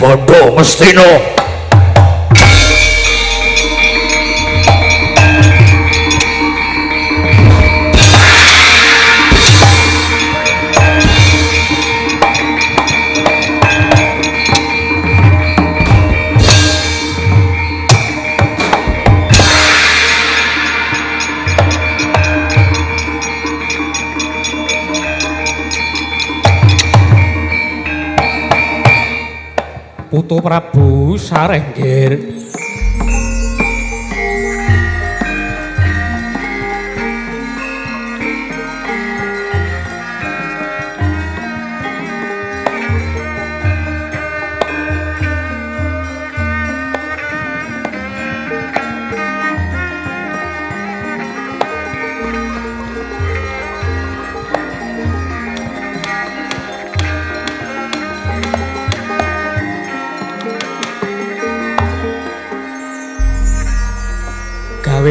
Bodoh mestino. Putu Prabu Sarenggir.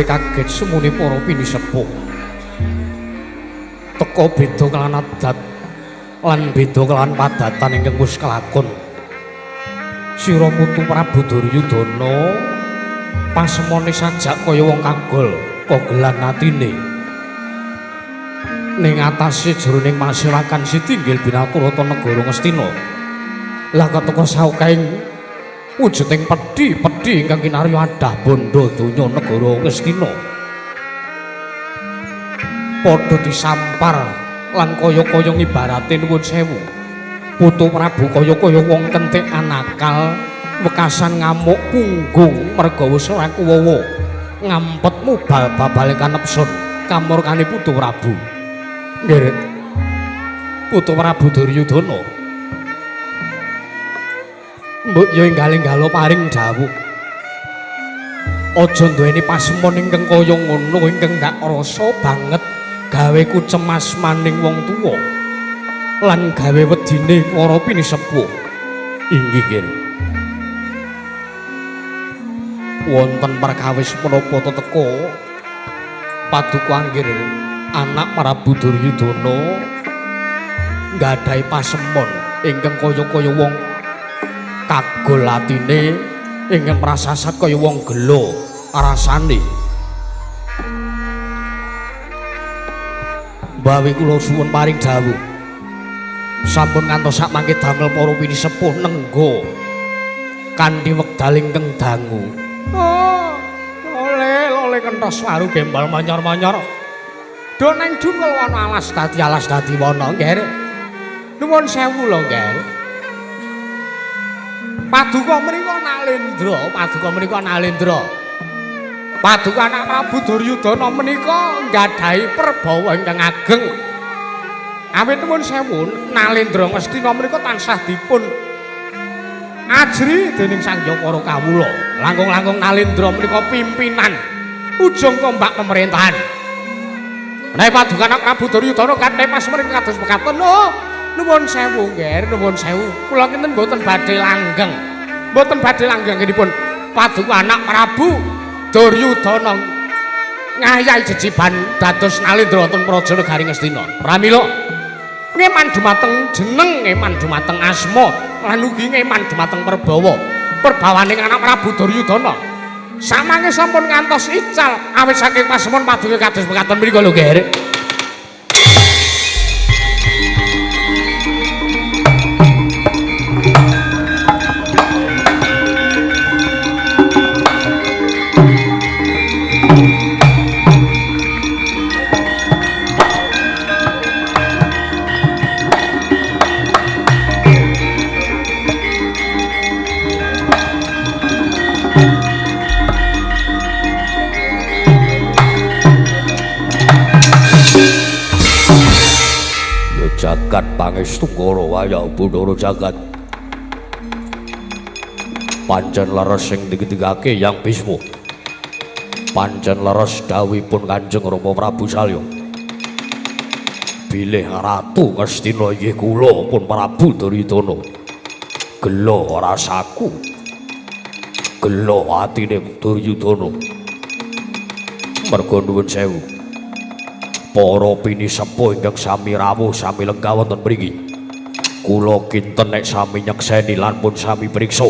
Kaget semuni para pinisepuh teka beda kelan adat lan beda kelan padatan ingkang wis kelakon. Sira Putu Prabu Duryudana pasemone sajak kaya wong kagol kogelan atine ning atase jroning masirakan Sitinggil Binaturata negara Ngastina. Lah keteka saukahing wujuding pedhi ingkang kinarya adah bondo donya negara Ngastina padha disampar lan kaya-kaya ngibarate nuwun sewu. Putu Prabu kaya-kaya wong kentekan akal wekasan ngamuk punggung merga wis ora kuwawa ngampet mubal-babale kanepsun kamurkane Putu Prabu. Nggih Putu Prabu Duryudana mbok yo enggal-enggalo paring dawuh. Aja duweni pasemon ingkang kaya ngono ingkang ndak rasa banget gawe ku cemas maning wong tuwa lan gawe wedine para pinisepuh. Inggih nggih. Wonten perkawis menapa teka Paduka Anggir anak Prabu Duryudana nggadahi pasemon ingkang kaya-kaya wong kagol atine ingkang prasasat kaya wong gelo rasane. Bawi kula suwun paring dawuh. Sampun ngantos sak mangke damel para pinisepuh nenggo kanthi wekdal ingkang dangu. Oh, oleh kenthos waru gembal manyar-manyar. Do nang jungkul ana alas dadi wana nggih. Nuwun sewu lho nggih. Paduka menika Nalendra. Paduka anak Prabu Duryudana menika nggadahi perbawa ingkang ageng. Awit nuwun sewu, Nalendra Ngastina menika tansah dipun ajri dening Sang Jawara kawula. Langkung-langkung Nalendra menika pimpinan ujung tombak pemerintahan. Menawi Paduka anak Prabu Duryudana kanthi pasmring kados mekaten. Nuwun sewu nggih, nuwun sewu. Kula kinten mboten badhe langgeng. Mboten badhe langgeng nggihipun Paduka anak Prabu Duryudana ngayahi jejiban dados Nalendra wonten Praja Negari Ngastina. Pramila ngeman dumateng jeneng, ngeman dumateng asma, lan ugi ngeman dumateng perbawa. Perbawaning anak Prabu Duryudana samangke sampun ngantos ical awit saking pasemon paduka kados mekaten menika lho nggih. Jagat pangestu ngoro waya Bathara jagat pancen leres sing digetigake Yang Bisma pancen leres dawuhipun Kanjeng Rama Prabu Salya bilih Ratu Ngastina inggih kula pun Prabu Duryudana gelo rasaku gelo atine Duryudana merga nuwun sewu para pinisepuh ingkang sami rawuh sami lenggah wonten mriki kula kinten nek sami nyekseni lan pun sami priksa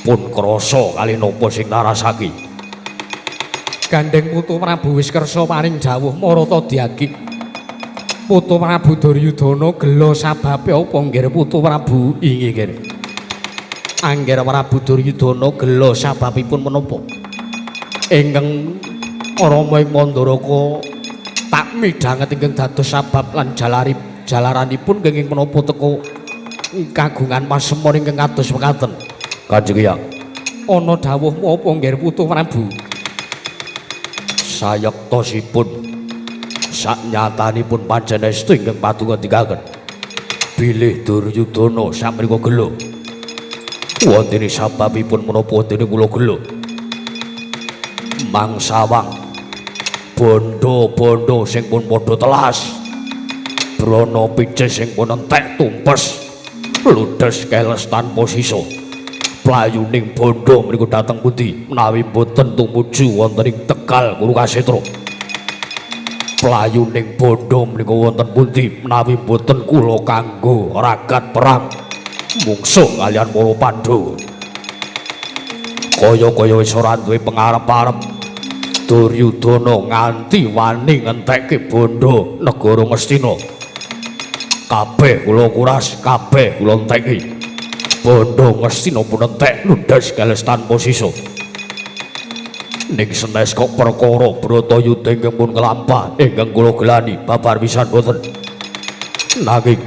pun krasa kalih napa sing narasake Gandeng Putu Prabu wis kersa paring dawuh marata diagi Putu Prabu Duryudana gelo sababe apa nggih Putu Prabu inggih nggih Angger Prabu Duryudana gelo sababipun menapa ingkang Rama ing Mandaraka tak midhanget ingkang dados sabab lan jalaranipun kenging menapa teka kagungan pasemon ingkang kados mekaten Kanjeng Hyang ana dawuhmu apa nggih Putu Prabu sayektosipun saknyatanipun pancen estu ingkang patungetikaken bilih Duryudana samrika gelo wonten sababipun menapa dene kula gelo mangsawang bondo-bondo sing pun padha telas brana picis sing pun entek tumpes ludes keles tanpa sisa playuning bondo menika dhateng pundi menawi boten tumuju wonten ing Tegal Kurukasetra playuning bondo menika wonten pundi menawi boten kula kanggo ragat perang mungsuh kalian para Pandhawa kaya-kaya wis ora duwe pangarep-arep Duryudana nganti wani ngentekke bondo negara Ngastina kabeh kula kuras kabeh kula enteki bondo Ngastina pun entek ludes keles tanpa sisa ning senes kok perkara Bratayuda ingkang pun kelampah ingkang kula gelani babar pisan boten nanging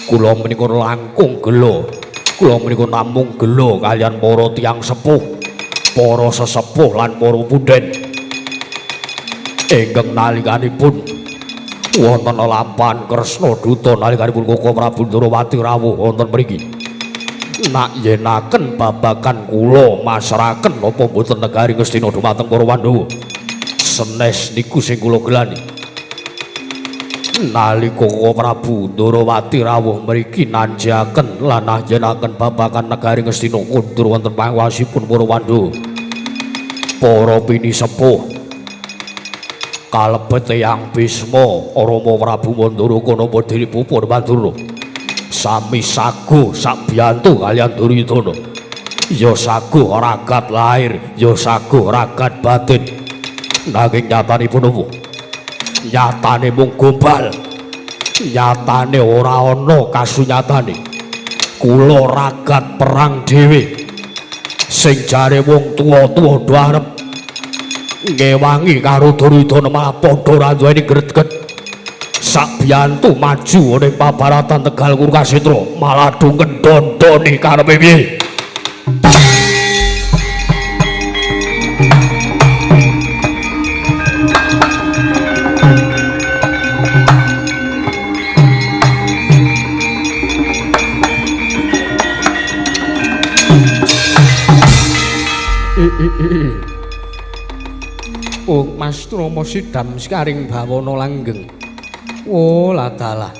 kula menika langkung gelo kula menika namung gelo kalian para tiyang sepuh para sesepuh lan para punden ingkang nalikanipun wonten lampahan Kresna Duta nalikanipun Koko Prabu Ndrawati rawuh wonten mriki nak yenaken babagan kula masraken napa mboten negari Ngastina dumateng para Pandhawa senes niku sing kula gelani nalika Koko Prabu Ndrawati rawuh mriki nanjaken lan anjenaken babagan negari Ngastina kundur wonten panguwasipun para Pandhawa para pinisepuh kalebet Yang Bisma Rama Prabu Mandaraka napa diri pupur Pandura sami saguh sakbiyantu kalian Duryudana ya saguh ragat lahir ya saguh ragat batin nanging nyatanipun apa nyatane mung gombal nyatane ora ana kasunyatane kula ragat perang dhewe sing jare wong tuwa-tuwa do arep ngewangi karo Duryudana malah padha ora duweni greget sakbiyantu maju ning pabaratan Tegal Kurukasetra malah do ngendondoni karepe piye Oh Mas Rama sidam sekaring bawana langgeng oh ladalah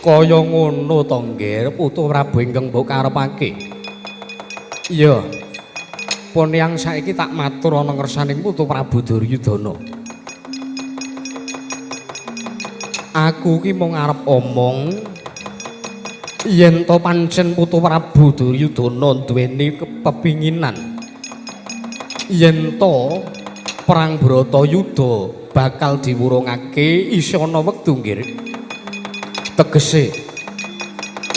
kaya ngono to nggih Putu Prabu ingkang mbok karepake iya pun yang saiki tak matur ana ngersaning Putu Prabu Duryudana aku ki mung arep omong yen to pancen Putu Prabu Duryudana duweni kepepinginan yen to perang Bratayuda bakal diwurungake isa ana wektu nggih tegese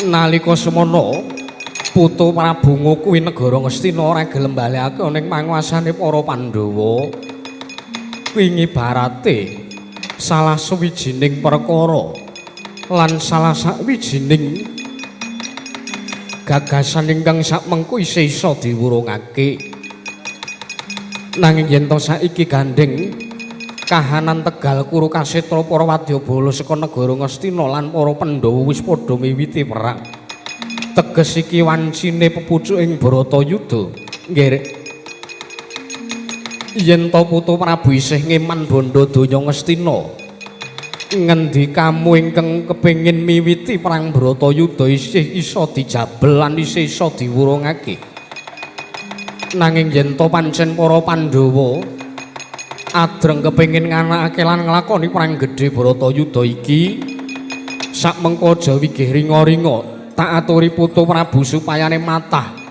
nalika semana Putu Prabu kuwi negara Ngastina ora gelem balekake ning manguasane para Pandhawa wingi barate salah sawijining perkara lan salah sawijining gagasan ingkang sakmengko isih isa diwurungake nanging yen to saiki gandeng kahanan Tegal Kuru Kasetra para wadyabala saka negara Ngastina lan para Pandhawa wis padha miwiti perang. Teges iki wancine pepucuking Bharatayuda. Nggih. Yen to putu Prabu isih ngeman bondo donya Ngastina, ngendi kamu ingkang kepengin miwiti perang Bharatayuda isih isa dijabel lan isih isa diwurungake. Nanging yen to pancen para Pandhawa adreng kepengin nganakake lan nglakoni perang gedhe Bharatayuda iki, sak mengko aja wigih ringa-ringa tak aturi putu Prabu supayane matah.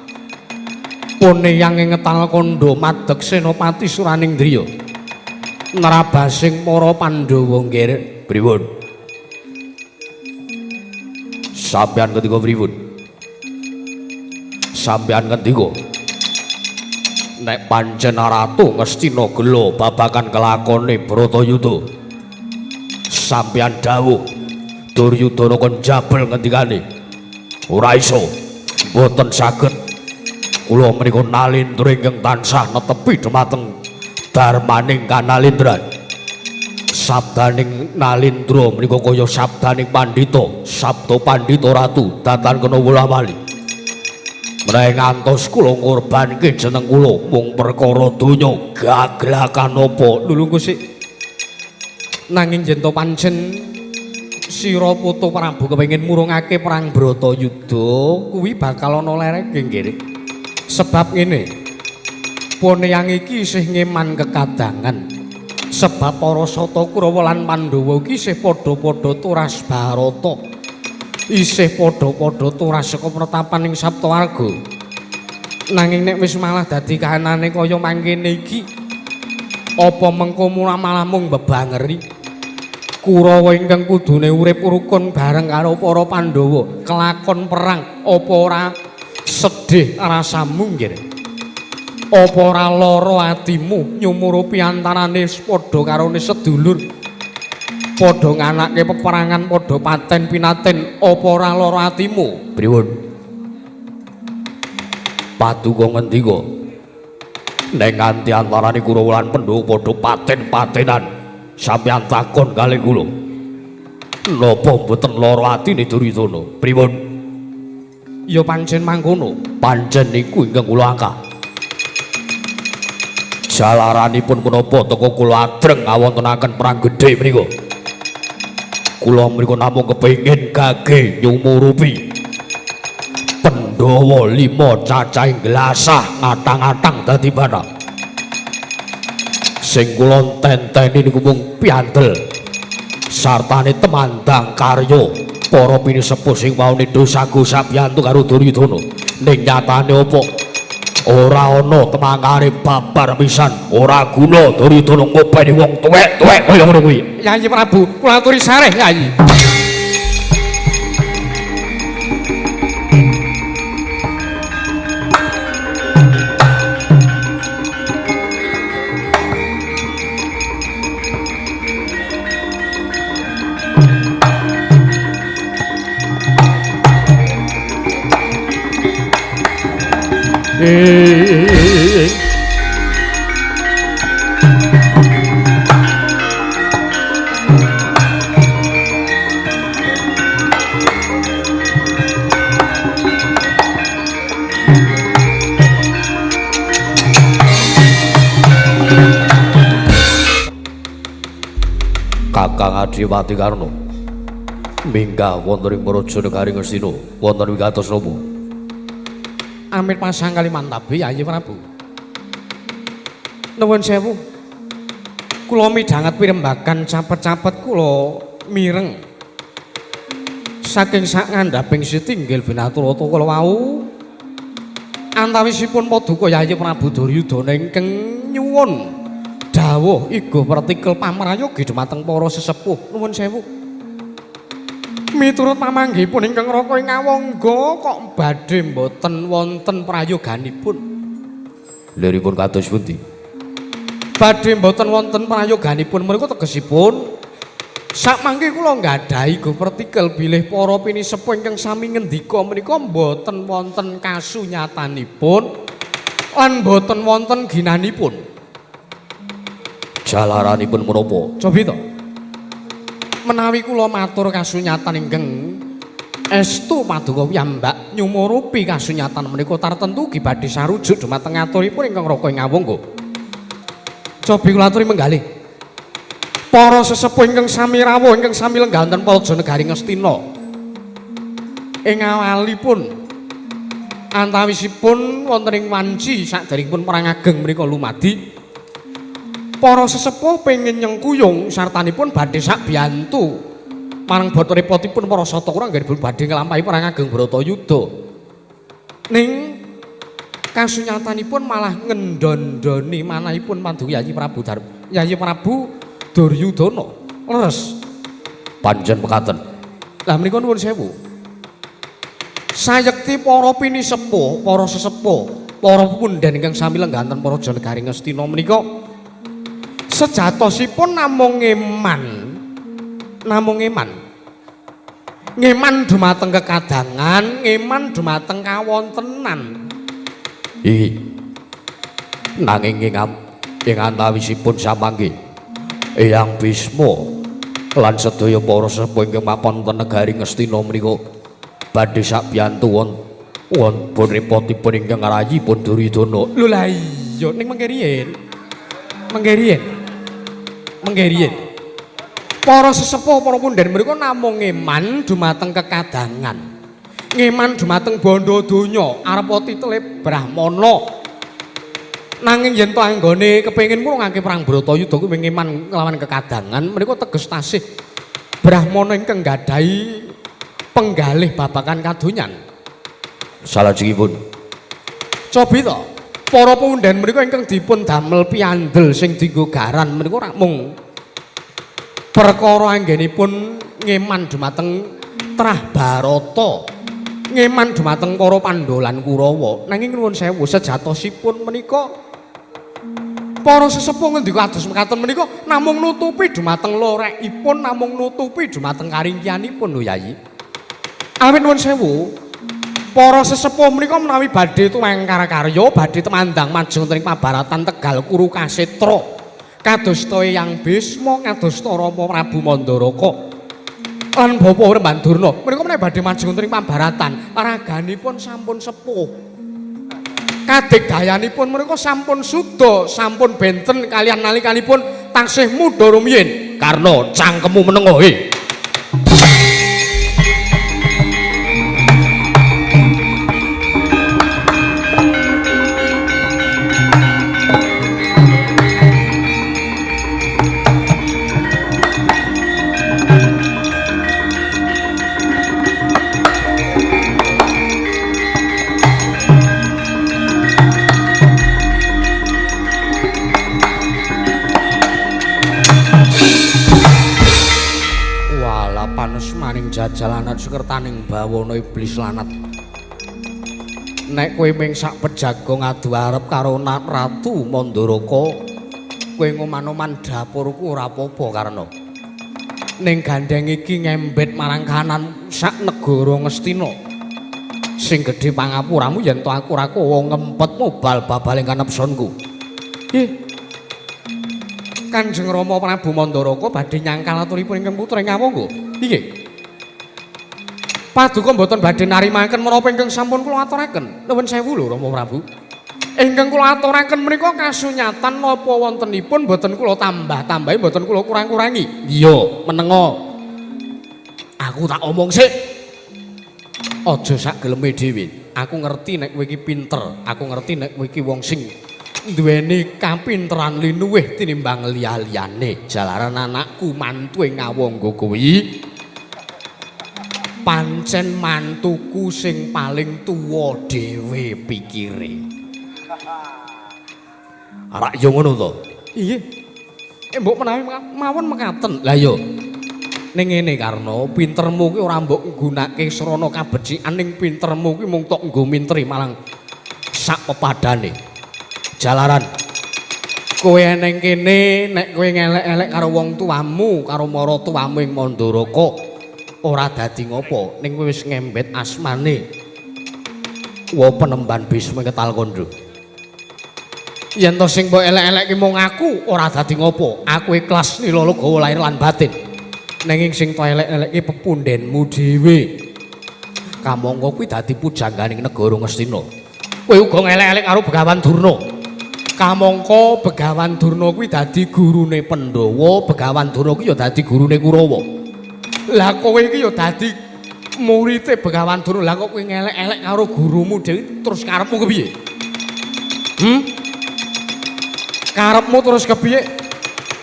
Pone yang ngetal kandha madeg Senopati Suraningdriya. Nerabasing para Pandhawa nggih pripun? Sampeyan ngendika pripun? Sampeyan ngendika nek pancen Ratu Ngastina gelo babagan kelakone Bharatayuda. Sampeyan dawuh Duryudana kon jabel ngendikane. Ora iso, boten saged. Kula menika Nalendra ingkang tansah netepi dhumateng darmaning Kanalendran. Sabdaning Nalendra menika kaya sabdaning Pandhita, sabda Pandhita Ratu datan kena wula-wali. Menawi ngantos kula ngorbanke jeneng kula mung perkara donya gaglakan apa lulung sik. Nanging yen to pancen sira putu Prabu kepengin murungake perang Bharatayuda kuwi bakal ana lereke nggih. Sebab ngene. Poneyang iki isih ngeman kekadangan. Sebab para Sata Kurawa lan Pandhawa iki isih padha-padha turas Barata. Isih padha-padha turas saka pratapaning Saptawarga. Nanging nek wis malah dadi kahanane kaya mangkene iki, apa mengko malah mung bebangeri? Kurawa ingkang kudune urip rukun bareng karo para Pandhawa kelakon perang apa ora sedih rasamu nggih? Apa ora lara atimu nyumurupi antarane padha karone sedulur padha nganake peperangan padha paten pinaten apa ora lara atimu? Pripun? Paduka ngendika nek nganti antarane Kurawa lan Pandhawa padha paten-patenan sampeyan takon kalih kula. Napa mboten lara atine Duryudana? Pripun? Ya pancen mangkono. Pancen niku ingkang kula angka. Jalaranipun menapa teka kula adreng ngawontenaken perang gedhe menika. Kula menika namung kepengin kage nyumurupi Pandhawa 5 cacahing glasah ngatang-atang dadi bana. Sing kula tenteni niku mung piandel sartane temandang karya para pinisepuh sing maune dosaku sabiyantu karo Duryudana. Ning nyatane apa? Ora ana temangane babar pisan, ora guna Duryudana ngopeni wong tuwek-tuwek kaya ngono kuwi. Yayi Prabu, kula aturi sareh Yayi. Kakang Adiwati Karna minggah wonten ing Praja Negari Ngastina wonten wigatos napa? Amit pasang Kalimantabe Yayi Prabu. Nuwun sewu. Kula midhanget pirembagan capet-capet kula mireng. Saking sak ngandhaping sitinggil binaturata kula wau antawisipun Paduka Yayi Prabu Duryudana ingkang nyuwun dawuh iga partikel pamrayogi dhumateng para sesepuh. Nuwun sewu. Miturut pamanggihipun ingkang raka ing ngawangga kok badhe mboten wonten prayoganipun. Liripun kados pundi? Badhe mboten wonten prayoganipun menika tegesipun sakmangke kula nggadahi go partikel bilih para pinisepuh ingkang sami ngendika menika mboten wonten kasunyatanipun lan mboten wonten ginanipun. Jalaranipun menapa? Cobi to. Menawi kula matur kasunyatan ingkang estu paduka piyambak nyumurupi kasunyatan menika tartentu ugi badhe sarujuk dumateng aturipun ingkang raka ing ngawungga. Cobi kula aturi menggalih. Para sesepuh ingkang sami rawuh ingkang sami lenggah wonten Praja Negari Ngastina. Ing awalipun antawisipun wonten ing wanci sakderengipun perang ageng menika lumadi. Para sesepuh pengin nyengkuyung sartanipun badhe sak biyantu marang bata repotipun para Satakura nggih badhe nglampahi perang ageng Bratayuda. Ning kasunyatanipun malah ngendondoni manahipun Paduka Yayi Prabu Duryudana. Leres. Panjen mekaten. Lah menika nuwun sewu. Sayekti para pinisepuh, para sesepuh, para pundhen ingkang sami lenggah wonten Praja Negari Ngastina menika sejatosipun namung ngeman dumateng kekadangan, ngeman dumateng kawontenan. Nanging ing antawisipun samanggih Eyang Bisma lan sedaya para sepuh ingkang mapan wonten negari Ngastina menika badhe sak biyantu wonten repotipun ingkang rayipun Duryudana. Lho la iya ning mengke riyen. Para sesepuh para pundhen menika namung ngeman dumateng kekadangan. Ngeman dumateng bandha donya arep titelip Brahmana. Nanging yen to anggone kepengin murungake perang Bratayuda kuwi ngeman nglawan kekadangan menika teges tasih Brahmana ingkang gadhahi penggalih babakan kadonyan. Salajengipun Cobi to para pundhen menika ingkang dipun damel piandel sing dienggo garan menika rak mung perkara anggenipun ngeman dumateng Trah Barata, ngeman dumateng para Pandhawa lan Kurawa. Nanging nuwun sewu sejatosipun menika para sesepuh ngendika kados mekaten menika namung nutupi dumateng lorekipun, namung nutupi dumateng karingkianipun lho Yayi. Awit nuwun sewu para sesepuh menika menawi badhe tumengkar karya, badhe temandang majeng wonten ing pabaratan Tegal Kuru Kasetra. Kadosta Eyang Bisma, kadosta Rama Prabu Mandaraka lan Bapa Rembandurna. Menika menawi badhe majeng wonten ing pabaratan, raganipun sampun sepuh. Kadigdayanipun menika sampun suda, sampun benten kaliyan nalikanipun taksih mudha rumiyin karna cangkemmu menengohe. panesmaning jajalanat sukertaning bawana iblis lanat. Nek kowe ming sak pejago ngadu arep karo Ratu Mandaraka, kowe ngoman-oman dapurku ora apa-apa karena ning gandeng iki ngembet marang kanan sak negara Ngastina. Sing gedhe pangapuramu yen to aku ora kowe ngempetmu bal-babaling kanepsonku. Nggih. Kanjeng Rama Prabu Mandaraka badhe nyangkal aturipun ingkang putra ngawangga. Nggih. Paduka mboten badhe narimaken menapa ingkang sampun kula aturaken. Nuwun sewu lho Rama Prabu. Ingkang kula aturaken menika kasunyatan napa wontenipun mboten kula tambah-tambahi, mboten kula kurang-kurangi. Iya, menenga. Aku tak omong sik. Aja sak geleme dhewe. Aku ngerti nek kowe iki pinter, aku ngerti nek kowe iki wong sing duweni kapinteran linuwih tinimbang liya-liyane. Jalaran anakku mantu ing ngawangga kuwi pancen mantuku sing paling tuwa dhewe pikire. Arak yo ngono to? Iya. Mbok menawi mawon mekaten. Lah yo. Ning ngene Karna, pintermu kuwi ora mbok nggunakake srana kabecikan, ning pintermu kuwi mung tok nggo minteri malang sak pepadane. Jalaran kowe ning kene nek kowe ngelek-elek karo wong tuamu, karo maratuwamu ing Mandaraka ora dadi ngopo, ning kowe wis ngembet asmane wa Penemban Bisma Ketal Kandha. Yen to sing mbok elek-elek ki mung aku ora dadi ngopo. Aku ikhlas nilala gawa lahir lan batin. Nanging sing to elek-elek ki pepundhenmu dhewe. Kamangka kuwi dadi pujangganing negara Ngastina. Kowe uga ngelek-elek karo Begawan Durna. Kamangka Begawan Durna kuwi dadi gurune Pandhawa, Begawan Durna kuwi ya dadi gurune Kurawa. Lah kowe iki ya dadi murite Begawan Durna. Lah kok kowe ngelek-elek karo gurumu dhewe terus karepmu kepiye? Karepmu terus kepiye?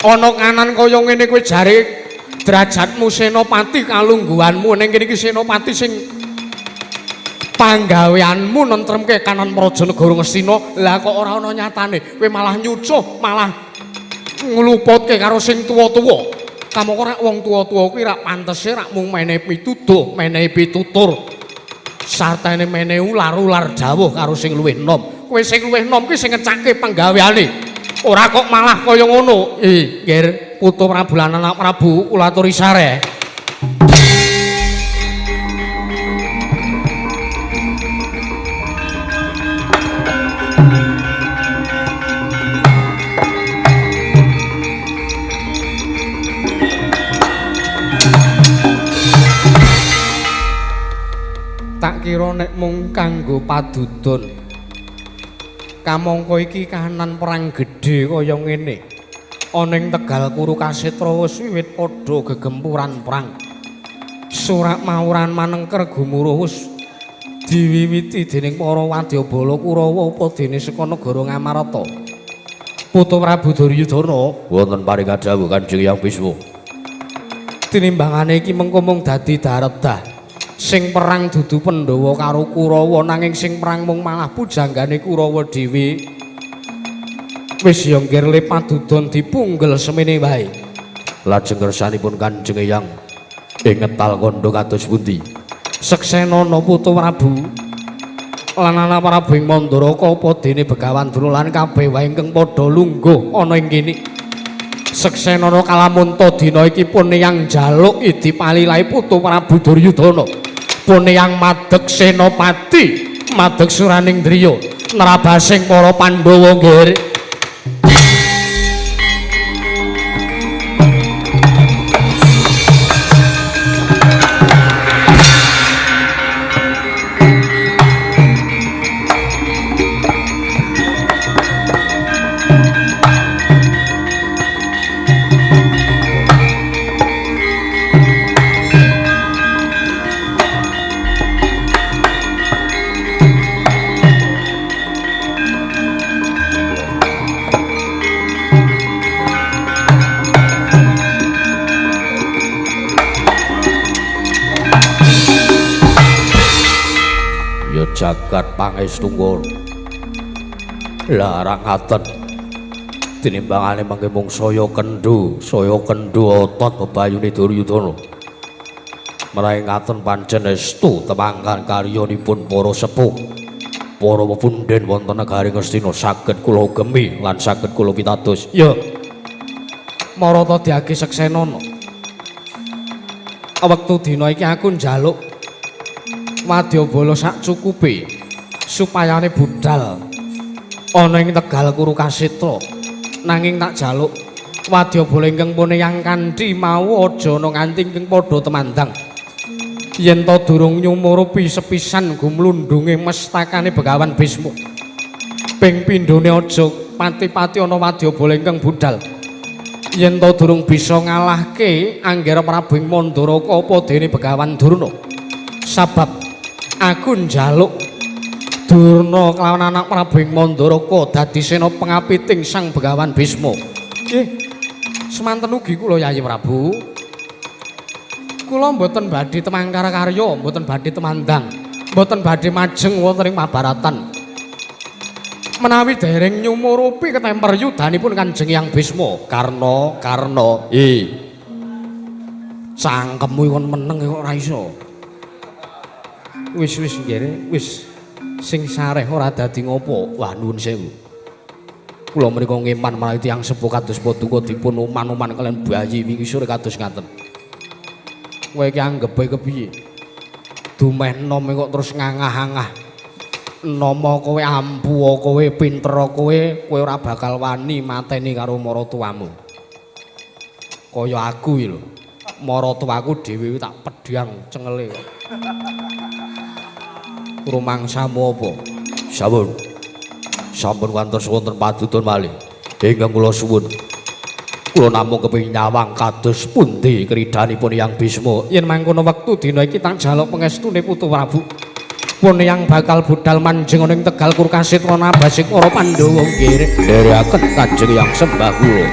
Ana kanan kaya ngene kowe jare derajatmu senopati kalungguhanmu ning kene iki senopati sing panggaweanmu nentremke kanan praja negara Ngastina. Lah kok ora ana nyatane kowe malah nyucuh, malah ngluputke karo sing tuwa-tuwa. Kamangka rak wong tuwa-tuwa kuwi rak pantese rak mung menehi pituduh, menehi pitutur. Sartene menehi ular-ular dawuh karo sing luwih enom. Kowe sing luwih enom kuwi sing ngecake panggaweane. Ora kok malah kaya ngono. Nggih, Putu Prabu lan Anak Prabu kula aturi sare. Tak kira nek mung kanggo padudon. Kamangka iki kahanan perang gedhe kaya ngene. Ana ing Tegal Kuru Kasitra wis wiwit padha gegempuran perang. Surak Mauran Manengker gumuruh wis diwiwiti dening para wadyabala Kurawa upadene saka negara Ngamarata. Putu Prabu Duryudana Wonten paring dawuh Kanjeng Hyang Bisma. Tinimbangane iki mengko mung dadi daredah. Sing perang dudu Pandhawa karo Kurawa nanging sing perang mung malah pujanggane Kurawa dhewe. Wis ya nggih padudon dipunggel semene wae. Lajeng kersanipun Kanjeng Hyang ing ngetal kandha kados pundi? Seksenana Putu Prabu lan Anak Prabu ing Mandaraka apa dene Begawan Durna lan kabeh wae ingkang padha lungguh ana ing kene. Seksenana kalamunta dina iki pun yang njaluk idi palilahe Putu Prabu Duryudana. Pun yang madeg senopati, madeg suraning driya, nerabasing para Pandhawa nggih. Jagat pangestunggal larang ngaten tinimbangane mangke mung saya kendhu otot bebayune Duryudana meraih ngaten pancen estu temangkan karyanipun para sepuh para pepundhen wonten negari Ngastina saged kula gemi lan saged kula pitados. Ya marata diage seksenana wektu dina iki aku njaluk wadyabala sak cukupe supayane budal ana ing Tegal Kuru Kasitra nanging tak jaluk wadyabala ingkang pune yang kanthi mau aja ana nganti ingkang padha temandang yen to durung nyumurupi sepisan gumlundhunge mestakane Begawan Bisma ping pindhone aja pati-pati ana wadyabala ingkang budal yen to durung bisa ngalahke Anggara Prabu ing Mandaraka apa dene Begawan Durna sabab aku njaluk Durna kelawan Anak Prabu ing Mandaraka dadi sena pengapiting Sang Begawan Bisma. Nggih, semanten ugi kula Yayi Prabu. Kula mboten badhe temangkar karya, mboten badhe temandang, mboten badhe majeng wonten ing Mahabharatan. Menawi dereng nyumurupi ketemper yudanipun Kanjeng Hyang Bisma, Karna. Cangkemmu kon meneng kok ora iso. Wis nggih, wis sing sareh ora dadi ngopo. Wah nuwun sewu. Kula menika ngeman menawi tiyang sepuh kados Paduka dipun uman-uman kalian bayi wingi sore kados ngaten. Kowe iki anggepe kepiye? Dumeh nom kok terus ngangah-angah. nama kowe ampuh kowe pinter kowe ora bakal wani mateni karo maratuwamu. Kaya aku iki lho. Maratuwaku dhewe tak pedhang cengele. Rumangsamu apa? Sampun. Sampun kantos wonten padudon malih. Ingkang kula suwun. Kula namung kepengin nyawang kados pundi kridhanipun Hyang Bisma. Yen mangkono wektu dina iki tak jaluk pangestune Putu Prabu. Pun yang bakal budal manjing ning Tegal Kurkasit ana basik para Pandhawa nggih. Nderekaken Kanjeng Hyang sembah kula.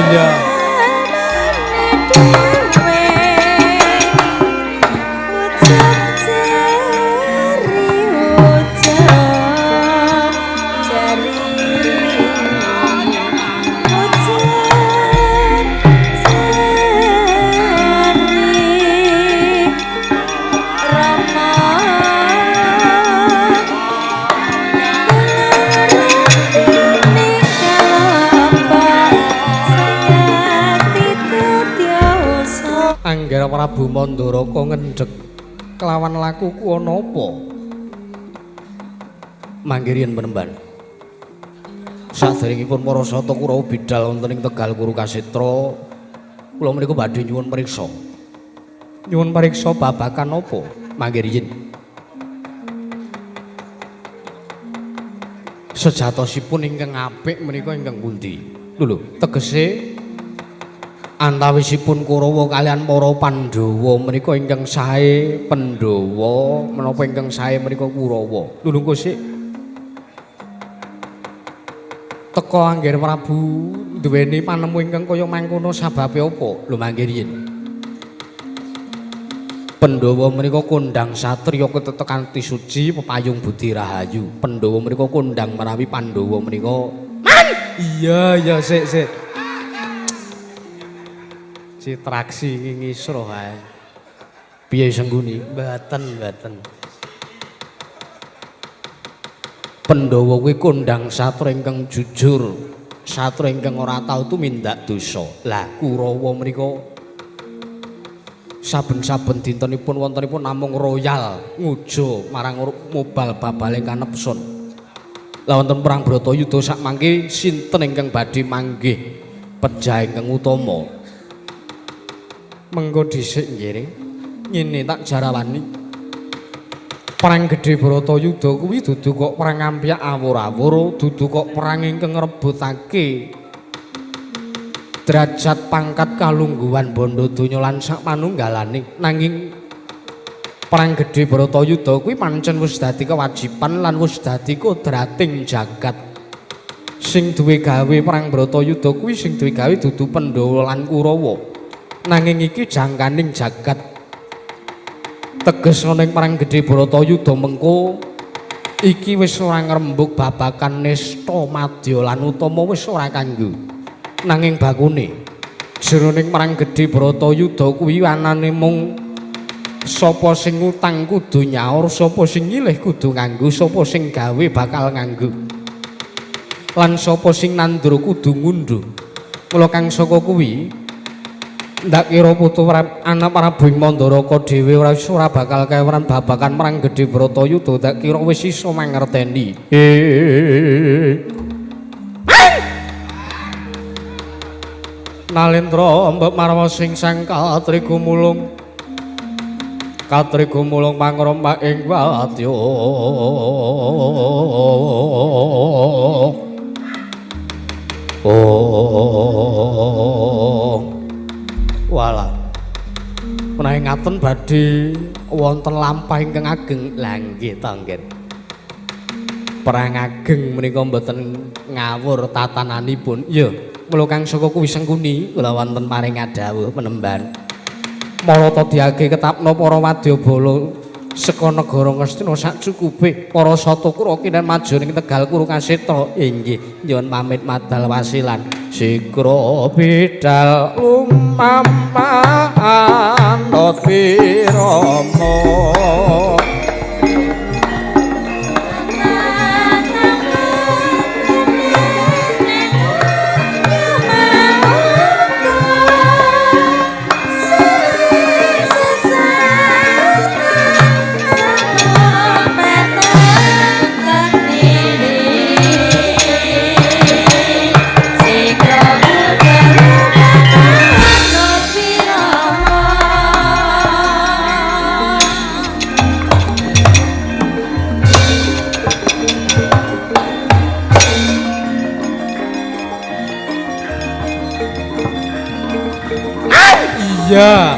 Iya. Anggara Prabu Mandaraka ngendhek kelawan lakuku ana apa? Manggirian penemban. Saderengipun para sata Kurawa bidhal wonten ing Tegal Kurukasitra, kula menika badhe nyuwun priksa. Nyuwun priksa babakan apa? Manggirian. Sejatosipun ingkang apik menika ingkang pundi? Lho, tegese antawisipun Kurawa kalian para Pandhawa menika ingkang sae Pandhawa menapa ingkang sae menika Kurawa. Lho sik. Teka Angger Prabu duweni panemu ingkang kaya mangkono sababe apa? Lho mangke riyen. Pandhawa menika kondang satriya ketetekan suci pepayung budi rahayu. Pandhawa menika kondang menawi Pandhawa menika man. Iya sik. Citraksi ngisro ae. Piye sengguni? Mboten. Pandhawa kuwi kondang satra ingkang jujur, satra ingkang ora tau tumindak dosa. Lah Kurawa menika saben-saben dintenipun wontenipun namung royal ngujo marang mobal babale kanepsun. Lah wonten perang Bratayuda sak mangke sinten ingkang badhe manggih pejah ingkang utama? Mengko dhisik nggih. Ngene tak jarawani. Perang gedhe Bratayuda kuwi dudu kok perang ampyak awur-awur, dudu kok perang ingkang ngrebutake derajat pangkat kalungguhan bondo donya lan sak manunggalane. Nanging perang gedhe Bratayuda kuwi pancen wis dadi kewajiban lan wis dadi kodrating jagat. Sing duwe gawe perang Bratayuda kuwi sing duwe gawe dudu Pandhawa lan Kurawa. Nanging iki jangkaning jagat. Teges ning perang gedhe Bratayuda mengko iki wis ora ngrembug babakan nista madya lan utama wis ora kanggo. Nanging bakune jroning perang gedhe Bratayuda kuwi anane mung sapa sing utang kudu nyaur, sapa sing nyilih kudu nganggo, sapa sing gawe bakal nganggo. Lan sapa sing nandur kudu ngunduh. Mula kang saka kuwi ndak kira putu anak Prabu Mandaraka dhewe ora bakal keweran babakan perang gedhe Bratayuda, ndak kira wis iso mangerteni. Nalendra mbek marwa sing sang Katri Gumulung pangrompak ing wadya. Walah. Menawi ngaten badhe wonten lampah ingkang ageng. Lah nggih to nggih. Perang ageng menika mboten ngawur tatananipun. Ya, mula kang saka kuwi sengkuni kula wonten paring dawuh penemban. Marata diage ketapna para wadyabala saka negara Ngastina sak cukupe. Para Satakura kinen maju ning Tegal Kurukshetra. Inggih, nyuwun pamit madal wasilan. Sikra bidal umaman Wirama. Iya.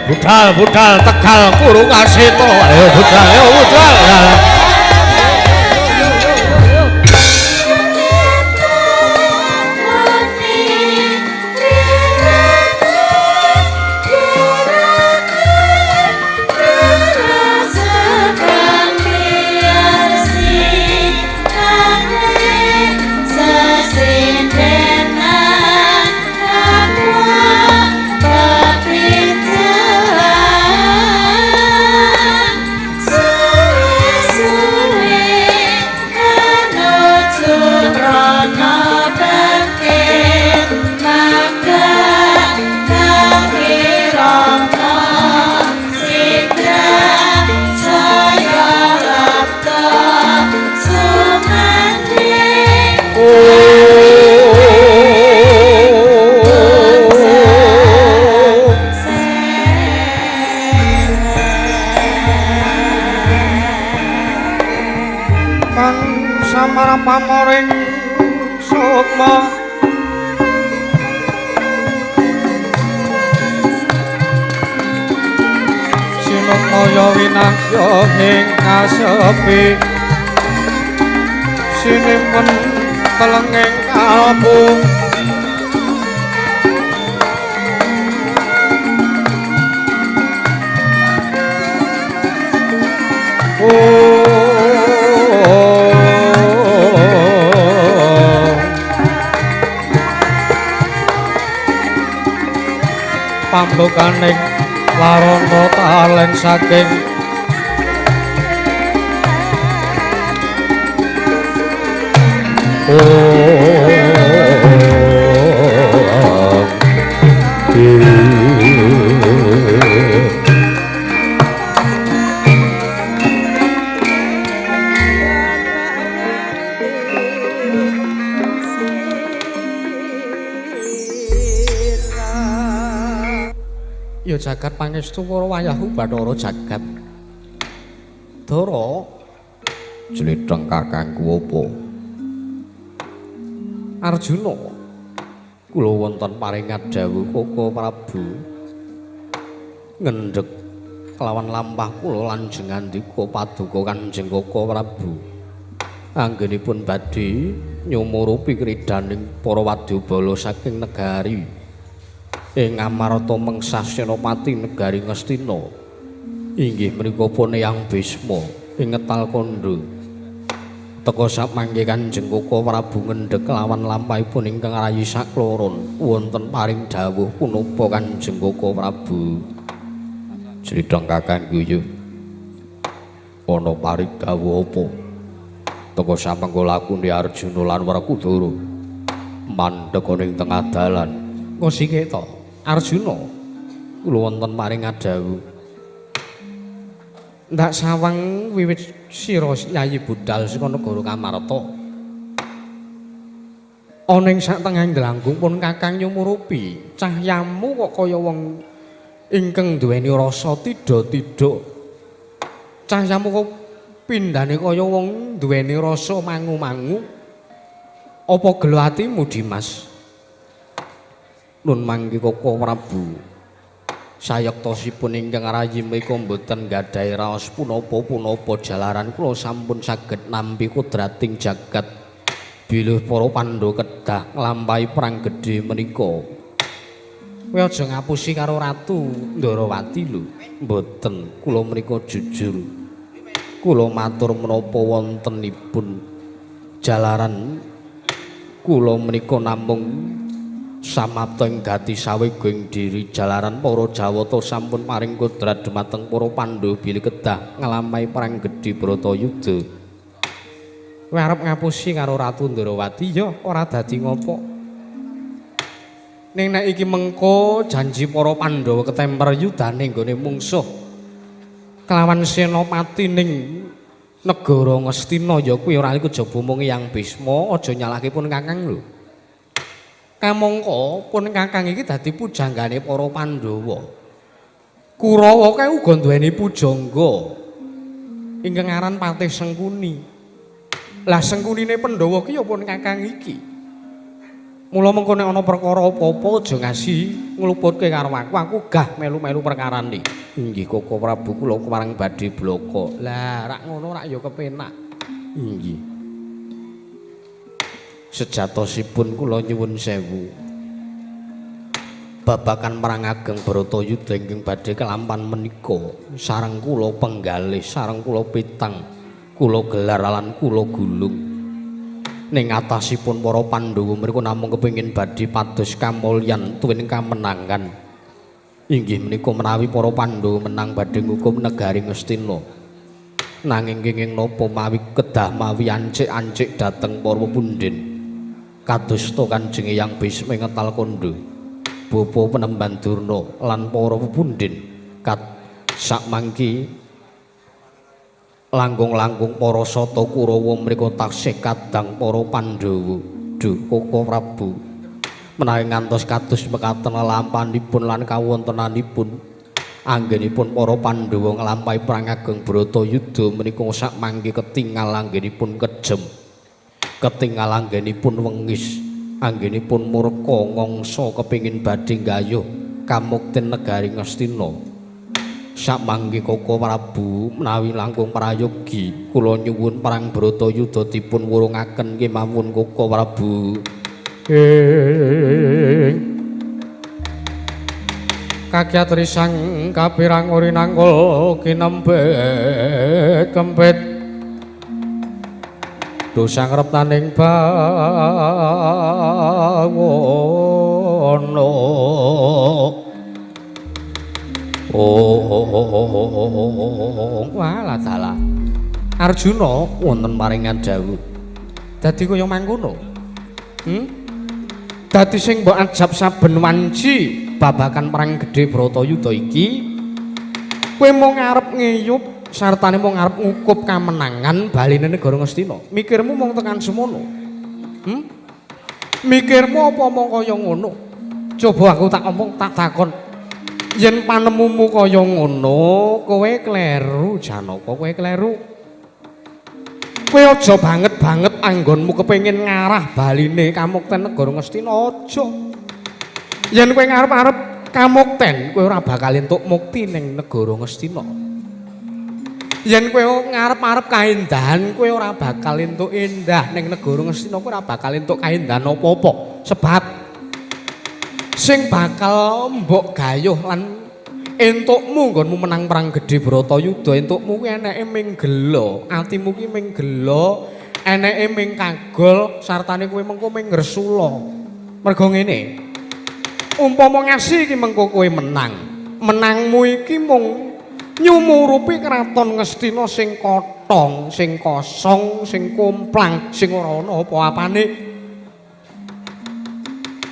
budal Tegal Purukasito ayo budal pamoring sukma sinukmaya winasya ing kasepi sinimpen telenging kalbu pambukaning larana taleng saking ya jagat pangestu para wayahu Bathara jagat Dara jletheng kakangku apa Arjuna kula wonten paringat dawuh Koko Prabu ngendhek kelawan lampah kula lanjeng ngandika paduka Kanjeng Koko Prabu anggenipun badhe nyumurupi kridaning para wadyabala saking negari ing Amarta mengsah Senopati negari Ngastina inggih menika Poneyang Bisma ing ngetal kandha teka samangke Kanjeng Koko Prabu ngendhek lawan lampahipun ingkang rayi sakloron wonten paring dawuh punapa Kanjeng Koko Prabu Jletheng kakangku yo ana paring dawuh apa teka samangka lakune Arjuna lan Werkudara mandheg ning tengah dalan kosike to Arjuna kula wonten paring dawuh ndak sawang wiwit sira Yayi budal saka negara Kamarta ana ing sak tengahing glanggung pun kakang nyumurupi cahyamu kok kaya wong ingkang duweni rasa tidha-tidha cahyamu kok pindhane kaya wong duweni rasa mangu-mangu apa gelo atimu Dimas nun mangke Koko Prabu sayektosipun ingkang rayi menika boten gadhahi raos punapa-punapa jalaran kula sampun saged nampi kodrating jagat bilih para Pandhawa kedah nglampahi perang gedhe menika. Kowe aja ngapusi karo Ratu Ndarawati lho. Mboten, kula menika jujur. Kula matur menapa wontenipun jalaran kula menika namung samapta ing gati saweging diri jalaran para Jawata sampun paring kodrat dumateng para Pandhawa bilih kedah nglampahi perang gedhe Bratayuda. Kowe arep ngapusi karo Ratu Ndarawati ya ora dadi ngopo. Ning nek iki mengko janji para Pandhawa ketemper yudane nggone mungsuh kelawan Senopati ning negara Ngastina ya kuwi ora iku jaba mung Hyang Bisma aja nyalahke pun Kakang lho. Kamangka pun Kakang iki dadi pujanggane para Pandhawa. Kurawa kae uga duweni pujangga ingkang aran Patih Sengkuni. Lah Sengkunine Pandhawa ki ya pun Kakang iki. Mula mengko nek ana perkara apa-apa aja ngasi ngluputke karo aku. Aku gah melu-melu perkarane. Inggih Koko Prabu kula kemareng badhe bloko. Lah rak ngono rak ya kepenak. Inggih. Sejatosipun kula nyuwun sewu. Babakan marang Ageng Bratayuda ingkang badhe kelampan menika sareng kula penggalih, sareng kula pitang, kula gelar lan kula gulung. Ning atasipun para Pandhawa mriku namung kepengin badhe pados kamulyan tuwin kamenangan. Inggih menika menawi para Pandhawa menang badhe ngukum negari Ngastina. Nanging kenging napa mawi kedah mawi ancik-ancik dhateng para pundhen. Kadosta Kanjeng Hyang Bisma Ngetal Kandha, Bapa Penemban Durna lan para pepundhen sakmangki langkung-langkung para sata Kurawa mriku taksih kadang para Pandhawa. Duh Koko Prabu, menawi ngantos kados mekaten lampanipun lan kawontenanipun anggenipun para Pandhawa nglampahi perang Ageng Bratayuda menika sakmangke ketingal anggenipun kejem, ketingal anggenipun wengis, anggenipun murka ngangsa kepingin badhe gayuh kamukten negari Ngastina. Sakmangke Koko Prabu menawi langkung prayogi kula nyuwun perang Bratayuda dipun wurungaken kemawon Koko Prabu. Kakyatri sang kapirang uri nangkul kinembet kempet dosa ngreptaning bawana. Walah dalah Arjuna wonten maringan dawuh dadi kaya mangkono. Dadi sing mbok ajab saben wanci babakan perang gedhe Bratayuda iki kowe mung ngarep ngiyup sartane mung ngarep ngukup kamenangan baline negara Ngastina. Mikirmu mung tekan semono. Mikirmu apa mung kaya ngono? Coba aku tak omong tak takon. Yen panemumu kaya ngono, kowe kleru Janaka, kowe kleru. Kowe aja banget-banget anggonmu kepengin ngarah baline kamukten negara Ngastina aja. Yen kowe ngarep-arep kamukten, kowe ora bakal entuk mukti ning negara Ngastina. Yen kowe ngarep-arep kaendahan, kowe ora bakal entuk endah ning negara Ngastina, kowe ora bakal entuk kaendahan apa-apa. Sebab sing bakal mbok gayuh lan entukmu nggonmu menang perang gedhe Bratayuda, entukmu kuwi eneke ming gelo, atimu ki ming gelo, eneke ming kagol, sartane kowe mengko ming ngresula. Mergo ngene, umpama ngasi iki mengko kowe menang, menangmu iki mung nyumurupi kraton Ngastina sing kothong, sing kosong, sing kumplang, sing ora ana apa-apane.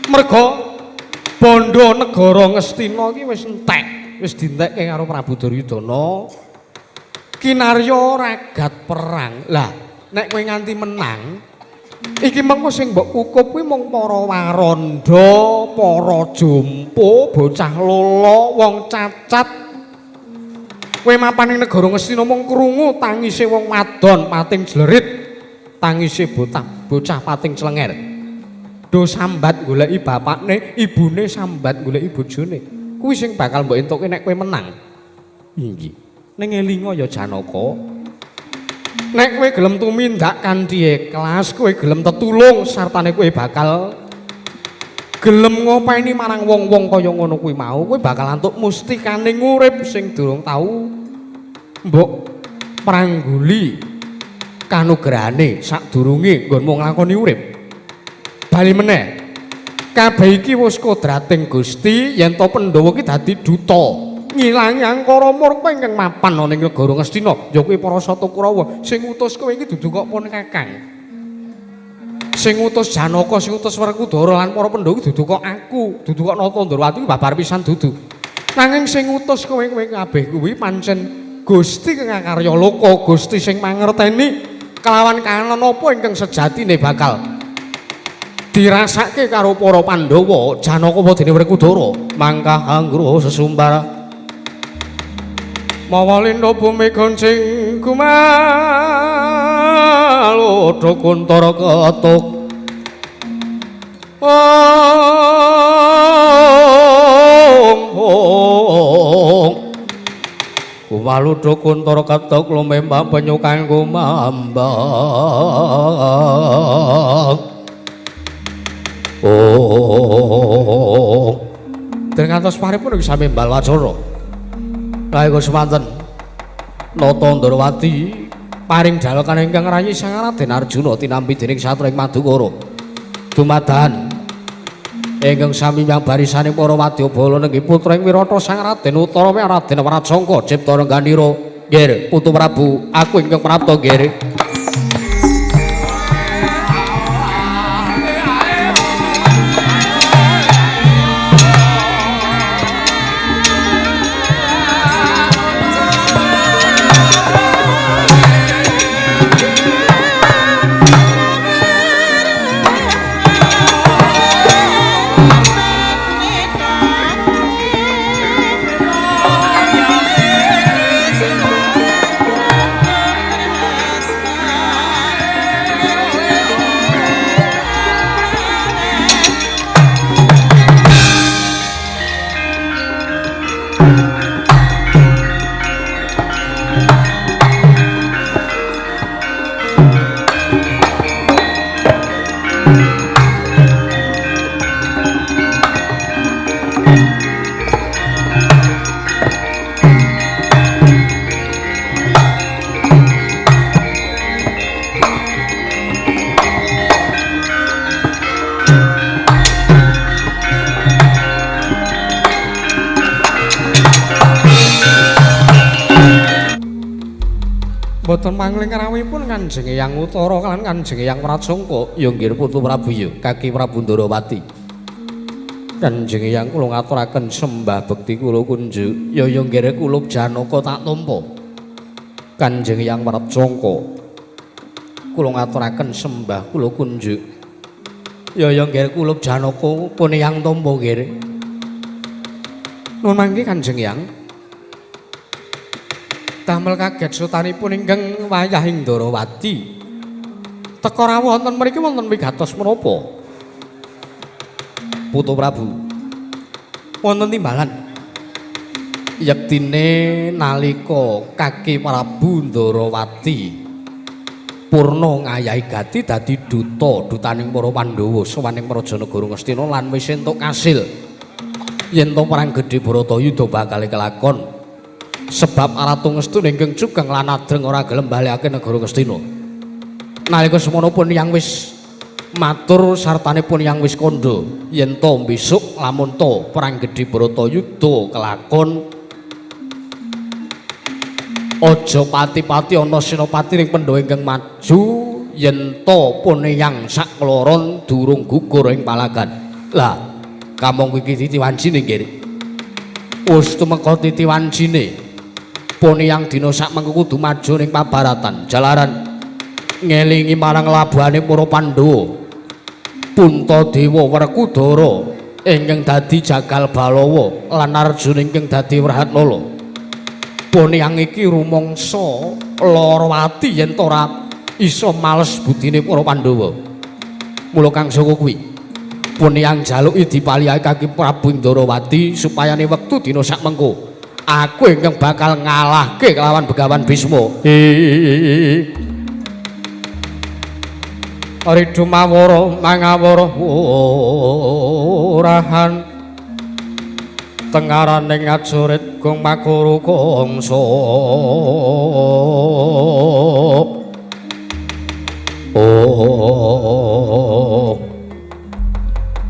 Mergo bondo negara Ngastina iki wis entek, wis dientekke karo Prabu Duryudana. Kinarya ragat perang. Lah, nek kowe nganti menang, iki mengko sing mbok kukup kuwi mung para waranda, para jompo, bocah lolo, wong cacat. Kowe mapan ning negara Ngastina mung krungu tangise wong wadon pating jlerit, tangise bocah pating clenger. Do sambat goleki bapakne, ibune sambat goleki bojone. Kuwi sing bakal mbok entuke nek kowe menang. Inggih. Ning elinga ya Janaka. Nek kowe gelem tumindak kanthi ikhlas, kowe gelem tetulung sartane kowe bakal gelem ngopeni marang wong-wong kaya ngono kuwi mau, kowe bakal antuk mustikaning urip sing durung tau mbok prangguli kanugrahane sadurunge nggonmu nglakoni urip. Bali meneh, kabeh iki wis kodrating Gusti yen to Pandhawa ki dadi duta ngilangi angkara murka ingkang mapan ana ing negara Ngastina. Ya kuwi para sata Kurawa sing ngutus kowe iki dudu kok pun Kakang. Sing ngutus Janaka, sing ngutus Werkudara lan para Pandhawa dudu kok aku, dudu kok Natandrawati babar pisan dudu. Nanging sing ngutus kowe kabeh kuwi pancen Gusti kang karya loka, Gusti sing mangerteni kelawan kahanan apa ingkang sejatine bakal dirasake karo para Pandhawa. Janaka dene Werkudara mangkah angruh sesumbar mawalindo bumi goncing kumal udo kuntara ketuk Kumalu Kuntara ketok lumembang penyukan kumambang. Den kantos paripun ugi sami mbal wacana. Kaya semanten Nata Ndrawati paring jalokan ingkang rayi Sang Raden Arjuna tinampi dening satria ing Madukara. Dumadahan ingkang sami nyang barisaning para wadyabala nenggih putra ing Wirata Sang Raden Utarama Raden Prasangka cipta rengganira. Nggih, Putu Prabu, aku ingkang prapta nggih. Boten mangling rawuhipun Kanjeng Eyang Utara lan Kanjeng Eyang Prasangka. Ya nggih Putu Prabu ya, Kaki Prabu Ndrawati. Kanjeng Eyang kula ngaturaken sembah bekti kula kunjuk. Ya nggih kula Janaka tak tampa. Kanjeng Eyang Prasangka. Kula ngaturaken sembah kula kunjuk. Ya nggih kula Janaka pun Eyang tampa nggih. Nuwun mangke Kanjeng Eyang. Damel kaget sutanipun ingkang wayahing Ndrawati. Teka rawuh wonten mriki wonten wigatos menapa? Putu Prabu. Wonten timbalan. Yektine nalika Kaki Prabu Ndrawati purna ngayahi gati dadi dutaning para Pandhawa sawaning Prajanagara Ngastina lan wis entuk kasil yen to perang gedhe Bharatayuda bakal kelakon. Sebab Ratu Ngastina ingkang Sugeng lan Adreng ora gelem balekake negara Ngastina. Nalika semono pun yang wis matur sartanipun yang wis kandha yen to besok lamun to perang gedhe Bharatayuda kelakon aja pati-pati ana senopati ning Pandhawa ingkang maju yen to pun yang sakloron durung gugur ing palagan. Lah, kamong iki titiwancine nggih. Wis tumeka titiwancine. Pun yang dina sak mengko kudu maju ning pabaratan jalaran ngelingi marang labuhane para Pandhawa. Puntadewa Werkudara ingkang dadi jagal Balawa lan Arjuna ingkang dadi Wrahatnala. Pun yang iki rumangsa lara ati yen ora isa males budine para Pandhawa. Mula kang saka kuwi pun yang jaluki dipalihake Kaki Prabu Ndrawati supayane wektu dina sak mengko aku ingkang bakal ngalahke kelawan Begawan Bisma. Ari dumawara mangawara urahan tengaraning ajurit gong makuru kongso.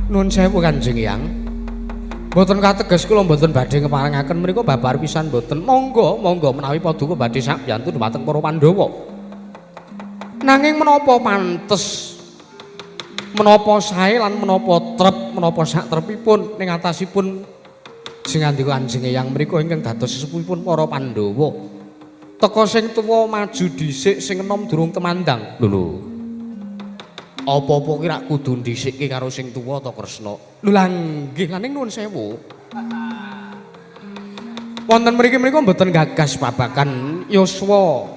Nun sewu Kanjeng Eyang. Mboten kateges kula mboten badhe ngeparengaken mriku babar pisan mboten. Monggo menawi paduka badhe sakyantu dhumateng para Pandhawa. Nanging menapa pantes, menapa sae lan menapa trep, menapa sak trepipun ning atasipun sing ngandika Kanjeng Eyang mriku ingkang dados sesepuhipun para Pandhawa. Teka sing tuwa maju dhisik, sing enom durung temandang. Lho. Apa-apa ki rak kudu ndhisikke karo sing tuwa ta Kresna. Lho lah nggih lan ning nuwun sewu. Wonten mriki-mriki mboten gagas babakan yuswa.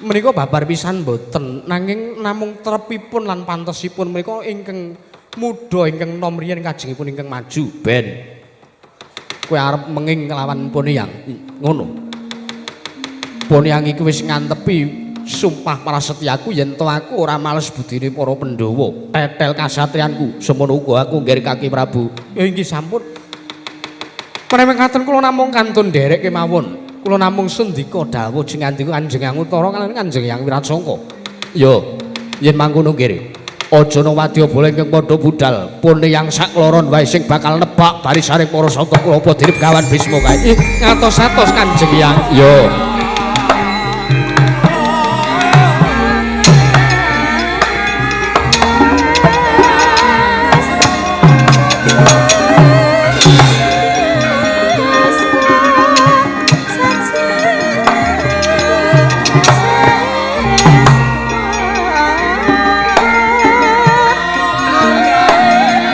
Menika babar pisan mboten nanging namung trepipun lan pantesipun menika ingkang Muda ingkang nom riyen kajengipun ingkang maju ben kowe arep menging kelawan Poniang ngono. Poniang iki wis ngantepi sumpah prasetyaku yen to aku ora males budine para Pandhawa, tetel kasatriyanku, semono uga aku ngger Kaki Prabu. Ya inggih sampun. Menawi ngaten kula namung kantun nderek kemawon. Kula namung sendika dawuh jengandika Kanjeng Hyang Utara kaliyan Kanjeng Hyang Wirasangka. Yo, yen mangkono nggih. Aja ana wadyabala ingkang padha budal. Poniang sakloron wae sing bakal nebak barisane para sata kula apa dene Begawan Bisma kae. Ngatos-atos Kanjeng Hyang. Yo.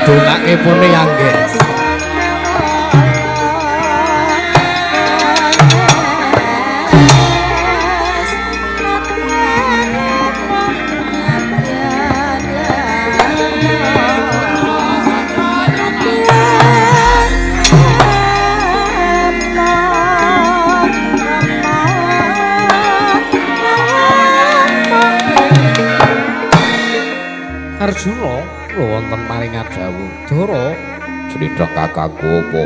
Dongake Poniang nggih. Arjuna wonten maring adawuh Dara crita kakangku apa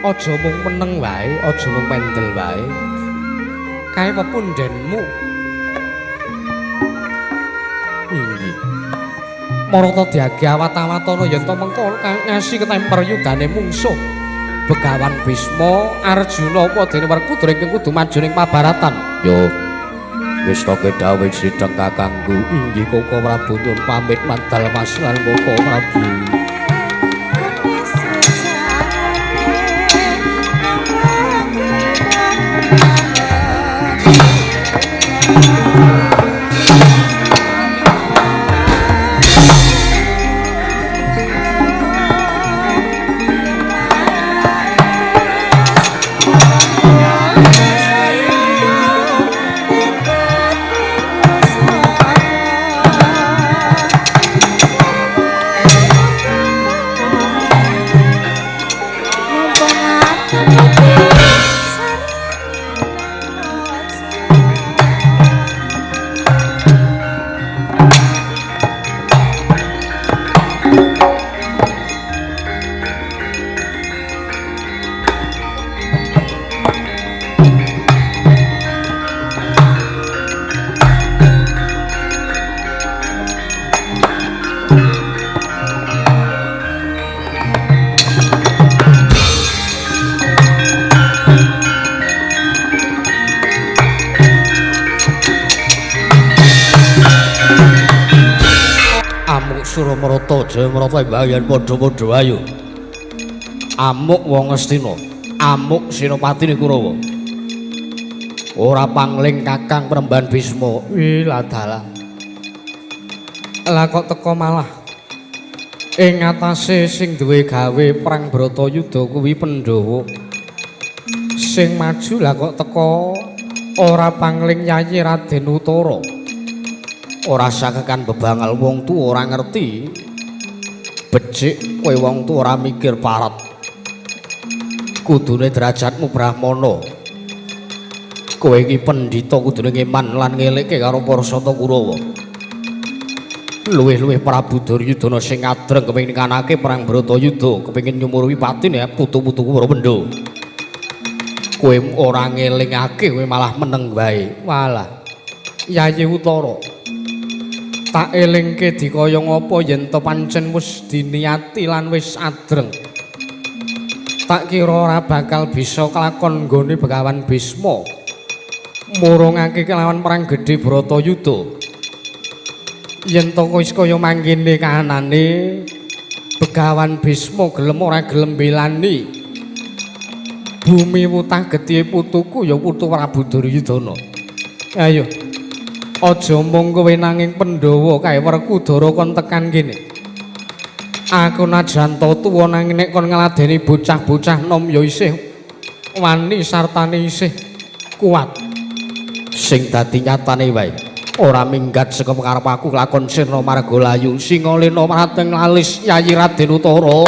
aja mung meneng wae aja mung pendel wae kae pepundenmu inggih marata diage awat-awatana yen to mengko ngasi ketemper yudane mungsuh Begawan Bisma Arjuna apa dene Werkudara ingkang kudu maju ning pabaratan yo wis toke dawuh sidheng kakangku inggih Koko Prabu nyuwun pamit mandal Mas lan Koko Prabu. Suramarata Jayamrata mbayan padha-padha ayo. Amuk wong Astina, amuk Senopati Kurawa. Ora pangling Kakang Premban Bisma. Ih ladalah. Lah kok teko malah ing atase sing duwe gawe perang Bratayuda kuwi Pandhawa. Sing maju lah kok teko ora pangling Yayi Raden Utara. Ora sakekan bebangal wong tuwa ora ngerti becik kowe wong tuwa ora mikir parat kudune derajatmu brahmana kowe iki pendhita kudune ngeman lan ngelekke karo para sata Kurawa luwih-luwih Prabu Duryudana sing adreng kepengin kanake perang Bratayuda kepengin nyumuruhi patine putu-putuku para bendha kowe ora ngelingake kowe malah meneng wae walah Yayi Utara tak elingke dikaya ngapa yen to pancen wis diniati lan wis adreng tak kira ora bakal bisa kelakon nggone Begawan Bisma murungake kelawan perang gedhe Bratayuda yen to wis kaya mangkene kahanane Begawan Bisma gelem ora gelem belani bumi wutah gedhe putuku ya putu Prabu Duryudana ayo aja mung kowe nanging Pandhawa kae Werkudara kon tekan kene. Aku najan tuwa nanging nek kon ngladeni bocah-bocah nom ya isih wani sartane isih kuat. Sing dadi nyatane wae, ora minggat saka pengarep aku lakon sirna margalayu Singalena marateng lalis Yayi Raden Utara.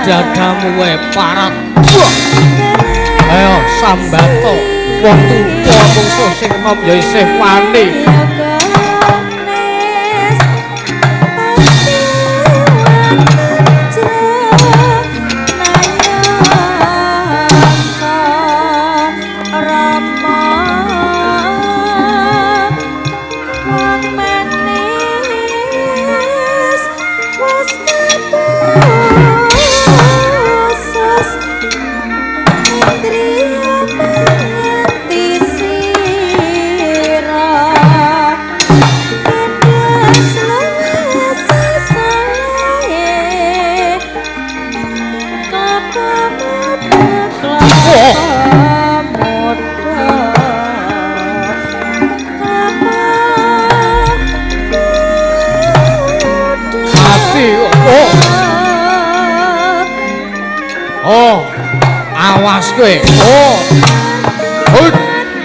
Dadamu wae parat. Ayo sambato wong tuwa mungsuh sing enom ya isih wani. Awas kowe.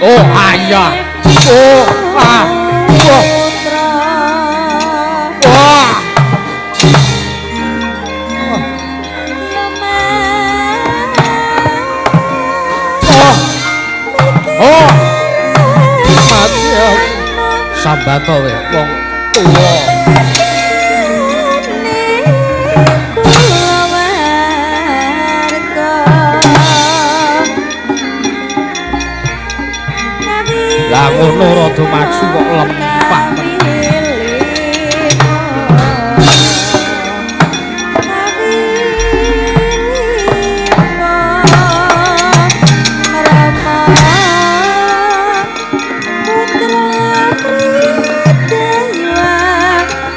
Oh ayah. Mati aku. Sambato kowe wong tuwa. Lah ngono rada maksu kok lempah.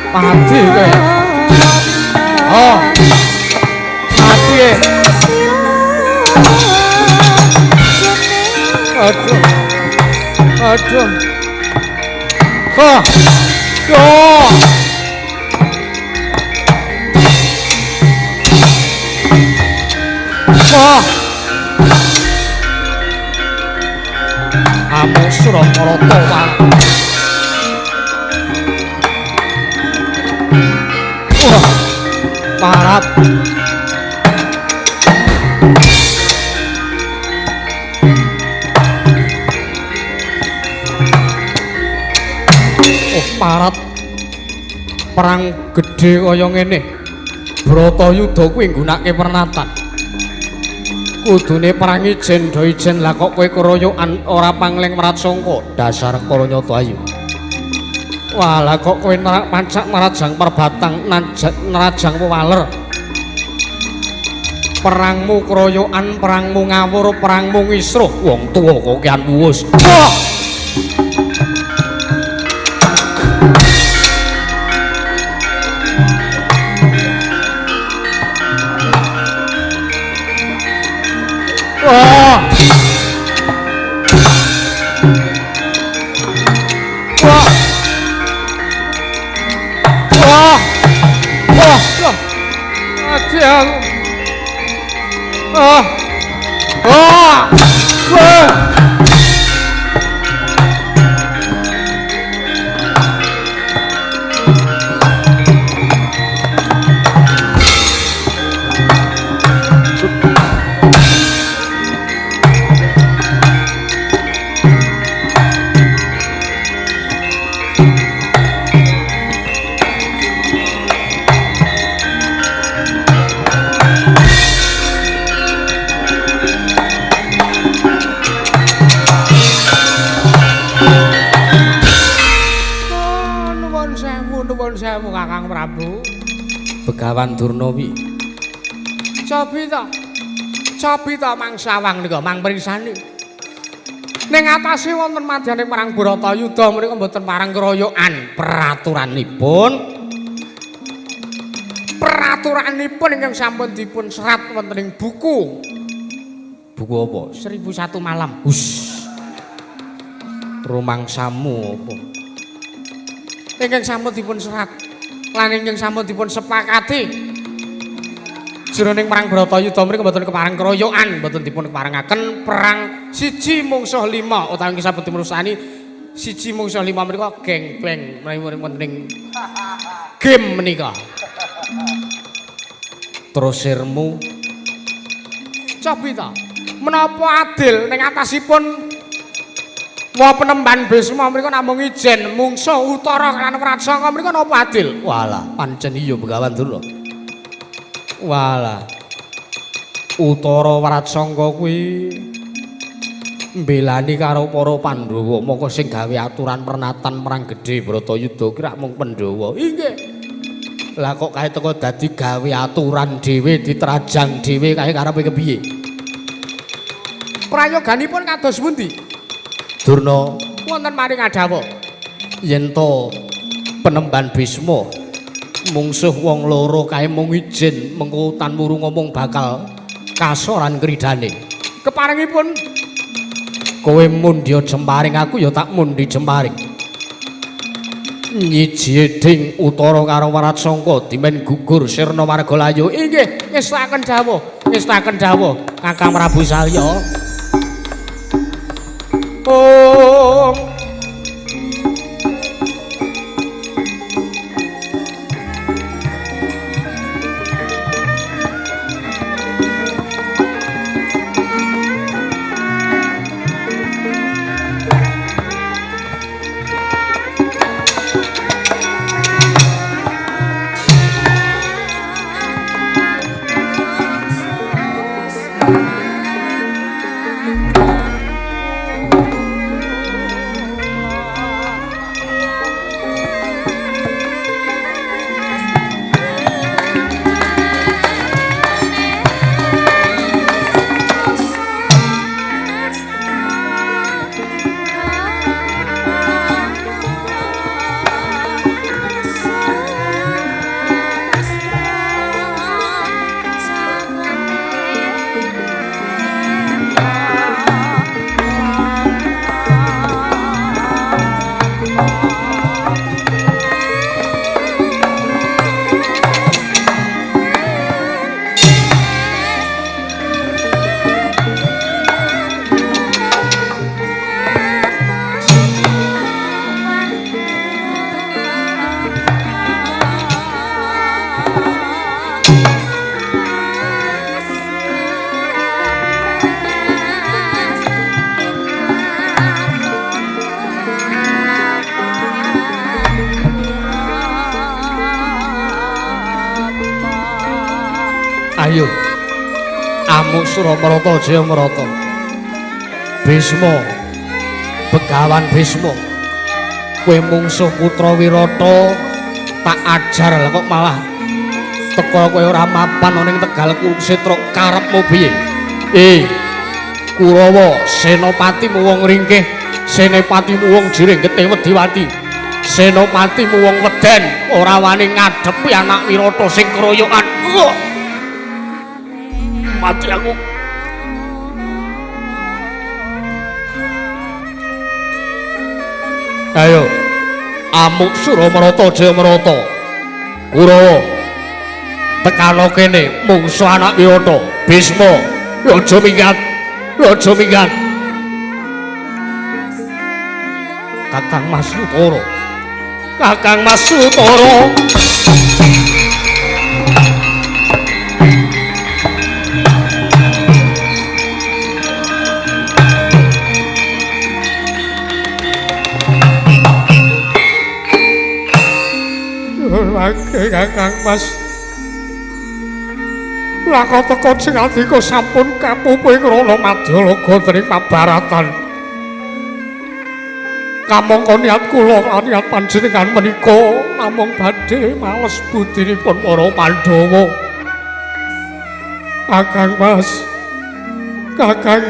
Mati kowe. Oh. Mati. Aduh. Aduh. Oh. Yo. Oh. Amung Surakarta wae. Wah. Parat. Parat perang gedhe kaya ngene Bratayuda kuwi nggunakake pernatan kudune perang ijen do ijen lah kok kowe keroyokan ora pangling merat sangka dasar Karanyata ayu walah kok kowe pancak narajang perbatang narajang wewaler perangmu keroyokan perangmu ngawur perangmu ngisruh wong tuwa kok kian wuwus Prabu. Begawan Durna wi. Cobi to mangsawang nika mang prisani. Ning atase wonten madyaning perang Bharatayuda menika mboten parang keroyokan peraturanipun ingkang sampun dipun serat wonten ing buku. Buku apa? 1001 malam. Rumangsamu apa? Ingkang sampun dipun serat lan ingkang sampun dipun sepakati jroning perang Bharatayuda menika mboten keparang keroyokan, mboten dipun keparengaken perang siji mungsuh 5 utawi ingkang sampun dipun rusani siji mungsuh 5 menika geng-geng wonten ing game menika. Terus sirmu cobi ta menapa adil ning atasipun wa penemban Bisma menika namung ijen mungsuh utara lan Wratsangka menika napa adil? walah pancen iya Begawan Durna. Walah utara Wratsangka kuwi mbelani karo para Pandhawa moko sing gawe aturan pernatan perang gedhe Bharatayuda ki rak mung Pandhawa. Inggih. Lah kok kae teko dadi gawe aturan dhewe diterajang dhewe kae karepe kepiye? Prayoganipun kados pundi? Durna Wonten maring adhawa yen to penemban Bisma mungsuh wong loro kae mung ijin mengko Tan Muru ngomong bakal kasoran kridane. Keparengipun kowe mundya Jemparing aku ya tak mundi Jemparing. Nyijeding utara karo Wratsangka dimen gugur sirna margalayu. inggih ngestaken dawuh Kakang Prabu Salya. Om Ayo Amuk Suramarata Jayamarata Bisma Begawan Bisma kowe mungsuh putra Wirata tak ajar lah kok malah teka kowe ora mapan ana ning Tegal Kurukshetra karepmu piye? Kurawa Senopatimu wong ringkih, Senopatimu wong jiring getih Wediwati, Senopatimu wong weden ora wani ngadepi anak Wirata sing keroyokan. Mati aku. Ayo Amuk Suramarata Jayamarata Kurawa tekano kene mungsuh anak Wirata Bisma aja minggat Kakang Mas Utara lagi Kakang Mas laka teka sing adika sampun kapupuh ing rana Madyalaga dening pabaratan kamangka niat kula lan niat panjenengan menika namung badhe males budinipun para Pandhawa. Kakang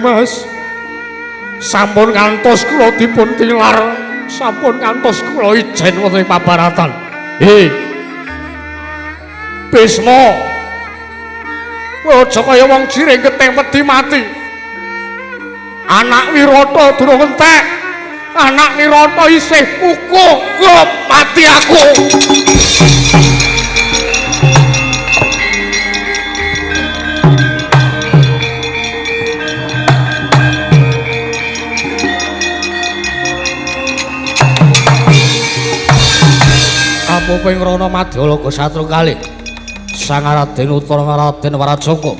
Mas, sampun ngantos kula dipun tilar, sampun ngantos kula ijen wonten pabaratan. Bisma, aja kaya wong jiring getih wedi mati. Anak Wirata durung entek, anak Wirata isih kukuh, mati aku. Ping Rana Madyalaga Satru kalih Sang Raden Utara Raden Warajaka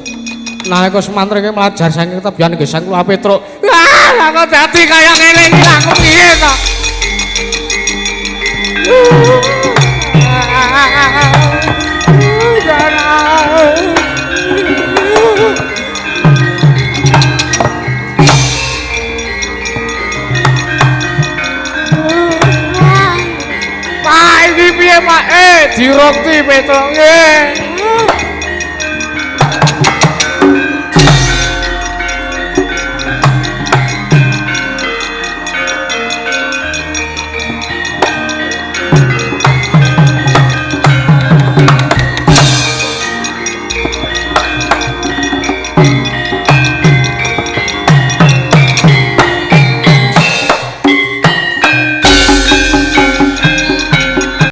nalika semantring mlajar saking tebyan nggih Sang Kula Petruk. Lah kok dadi kaya ngene iki aku piye to? Pak iki piye Pak? Dirokti Petruk nggih.